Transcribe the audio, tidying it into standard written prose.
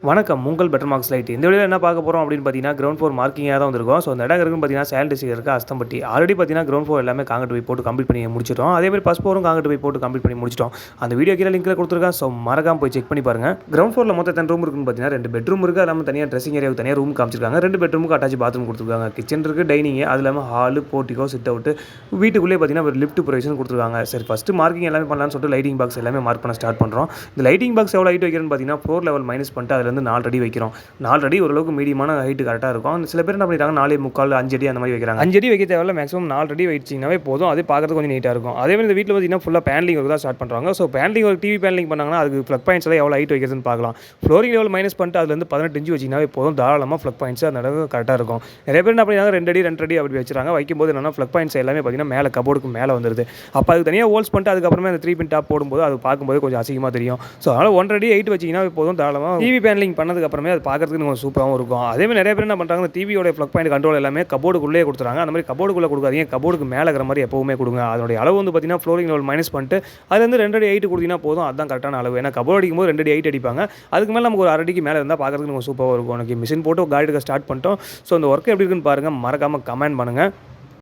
வணக்கம் உங்கள் better marks light. இந்த வீடியோவில் என்ன பார்க்க போகிறோம் அப்படின்னு பார்த்தீங்கன்னா, கிரவுண்ட் ஃப்ளோர் மார்க்கிங்காக தான் வந்திருக்கும். ஸோ அந்த இடம் இருக்குன்னு பார்த்தீங்கன்னா, சேல் டிஸ்ட்ரிக்ட் இருக்க அஸ்தம்பட்டி. ஆல்ரெடி பார்த்தீங்கன்னா கிரவுண்ட் ஃப்ளோர் எல்லாமே காங்கிரட் போய் போட்டு கம்ப்ளீட் பண்ணி முடிச்சிட்டோம். அதேமாதிரி ஃபர்ஸ்ட் ஃப்ளோரும் காங்கிரட் போய் போட்டு கம்ப்ளீட் பண்ணி முடிச்சிட்டோம். அந்த வீடியோ கீழே லிங்க்கில் கொடுத்துருக்கேன். ஸோ மறக்காம போய் செக் பண்ணி பாருங்க. கிரவுண்ட் ஃப்ளோரில் மொத்தம் எத்தனை ரூம் இருக்குன்னு பார்த்தீங்கன்னா, 2 பெட்ரூம் இருக்குது. அது இல்லாமல் தனியாக ட்ரெஸ்ஸிங் ஏரியாவுக்கு தனியாக ரூம் காமிச்சிருக்காங்க. 2 பெட்ரூமுக்கு அட்டாச் பாத்ரூம் கொடுத்துருக்காங்க. கிச்சன் இருக்குது, டைனிங், அது இல்லாமல் ஹாலு, போர்ட்டிகோ, சிட் அவுட், வீட்டுக்குள்ளே பார்த்தீங்கன்னா ஒரு லிஃப்ட் ப்ரொவிஷன் கொடுத்துருக்காங்க. சரி, ஃபஸ்ட்டு மார்க்கிங் எல்லாமே பண்ணலாம்னு சொல்லிட்டு லைட்டிங் பாக்ஸ் எல்லாமே மார்க் பண்ண ஸ்டார்ட் பண்ணுறோம். இந்த லைட்டிங் பாக்ஸ் எவ்வளோ ஹைட் வைக்கிறேன்னு பார்த்தீங்கன்னா, ஃப்ளோர் லெவல் மைனஸ் பண்ணிட்டு அதுலேருந்து 4 அடி வைக்கிறோம். 4 அடி ஓரளவுக்கு மீடியமான ஹைட்டு கரெக்டாக இருக்கும். சில பேர் என்ன பண்ணிட்டாங்க 4.75 5 அடி அந்த மாதிரி வைக்கிறாங்க. 5 அடி வைக்க தேவையில்ல, மேக்ஸிமம் 4 அடி வச்சிங்கனாவே போதும். அது பார்க்கறதுக்கு கொஞ்சம் நீட்டாக இருக்கும். அதே மாதிரி இந்த வீட்டில் பார்த்தீங்கன்னா ஃபுல்லாக பேனலிங் ஒர்க் தான் ஸ்டார்ட் பண்ணுறாங்க. ஸோ பேனலிங் ஒரு டிவி பேனலிங் பண்ணாங்கன்னா அதுக்கு ஃப்ளக் பாயிண்ட்ஸ் எல்லாம் எவ்வளோ ஹைட் வைக்கிறதுன்னு பார்க்கலாம். ஃப்ளோரிங் லெவல் மைனஸ் பண்ணிட்டு அதுலேருந்து 18 இன்ச்சு வச்சிங்கனாவே போதும். தாராளமாக ஃப்ளக் பாயிண்ட்ஸ் அந்த அளவுக்கு கரெக்டாக இருக்கும். நிறைய பேர் என்ன பண்ணிட்டாங்க 2 அடி 2 அடி அப்படி வச்சுறாங்க. வைக்கும்போது என்னன்னா ஃப்ளக் பாயிண்ட்ஸ் எல்லாமே பார்த்தீங்கன்னா மேலே கபோர்டுக்கு மேலே வந்துருது. அப்போ அதுக்கு தனியாக ஹோல்ஸ் பண்ணிட்டு அதுக்கப்புறமே அந்த 3 பின் டாப் போடும்போது அது பார்க்கும்போது கொஞ்சம் அசிங்கமாக தெரியும். ஸோ அதனால் 1 அடி 8 வச்சிங்கன்னா போதும். தாராளமாக டிவி பேனலிங் பண்ணதுக்கப்புறமே அது பார்க்கறதுக்கு கொஞ்சம் சூப்பராகவும் இருக்கும். அதேமாதிரி நிறைய பேர் என்ன பண்ணுறாங்க, டிவியோட ஃப்ளக் பாயிண்ட் கண்ட்ரோல் எல்லாமே கபோர்டுக்குள்ளே கொடுத்துறாங்க. அந்த மாதிரி கபோர்டுக்குள்ளே கொடுக்காதீங்க, கபோர்டுக்கு மேலே இருக்கிற மாதிரி எப்பவுமே கொடுங்க. அதோடைய அளவு வந்து பார்த்தீங்கன்னா ஃப்ளோரிங் லெவல் மைனஸ் பண்ணிட்டு அதுலேருந்து 2 அடி 8 கொடுத்தீங்கன்னா போதும். அதுதான் கரெக்டான அளவு. ஏன்னா கபோர்டு அடிக்கும்போது 2 அடி 8 அடிப்பாங்க. அதுக்கு மேலே நமக்கு ஒரு 1/2 அடிக்கு மேலே இருந்தால் பார்க்கறதுக்கு கொஞ்சம் சூப்பராக இருக்கும். எனக்கு மிஷின் போட்டு காடி எடுக்க ஸ்டார்ட் பண்ணிட்டோம். ஸோ அந்த ஒர்க் எப்படி இருக்குன்னு பாருங்கள், மறக்காமல் கமெண்ட் பண்ணுங்கள்.